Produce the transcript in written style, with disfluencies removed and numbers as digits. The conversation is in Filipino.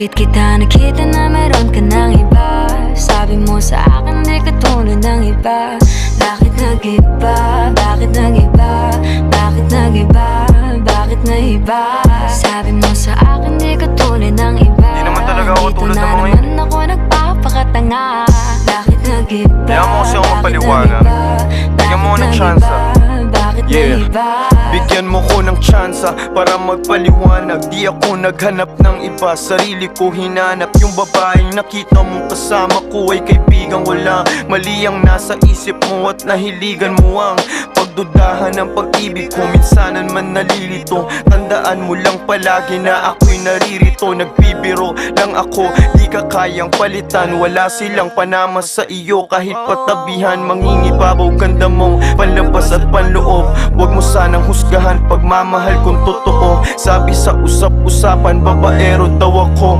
Bakit kita nakita na meron ka ng iba? Sabi mo sa akin di ka tulad ng iba. Bakit nag-iba? Bakit nag-iba? Bakit nag-iba? Bakit nag-iba? Sabi mo sa akin di ka tulad ng iba. Di naman talaga ako tulad ng mga Dito na naman ako nagpapakatanga. Bakit nag-iba? Kaya mo kasi ako mapaliwanag. Bigyan mo ng tsansa. Yeah, bigyan mo ko ng tsansa para magpaliwanag. Di ako naghanap ng iba, sarili ko hinanap. Yung babaeng nakita mo kasama ko ay kaibigan. Wala mali ang nasa isip mo at nahiligan mo ang pagdudahan ng pag-ibig ko. Minsanan man nalilito, tandaan mo lang palagi na ako'y naririto. Nagbibiro lang ako, di ka kayang palitan. Wala silang panama sa iyo kahit patabihan. Mangingibabaw ganda mong panlabas at panloob. Huwag mo sanang husgahan pagmamahal kung totoo. Sabi sa usap-usapan, babaero daw ako.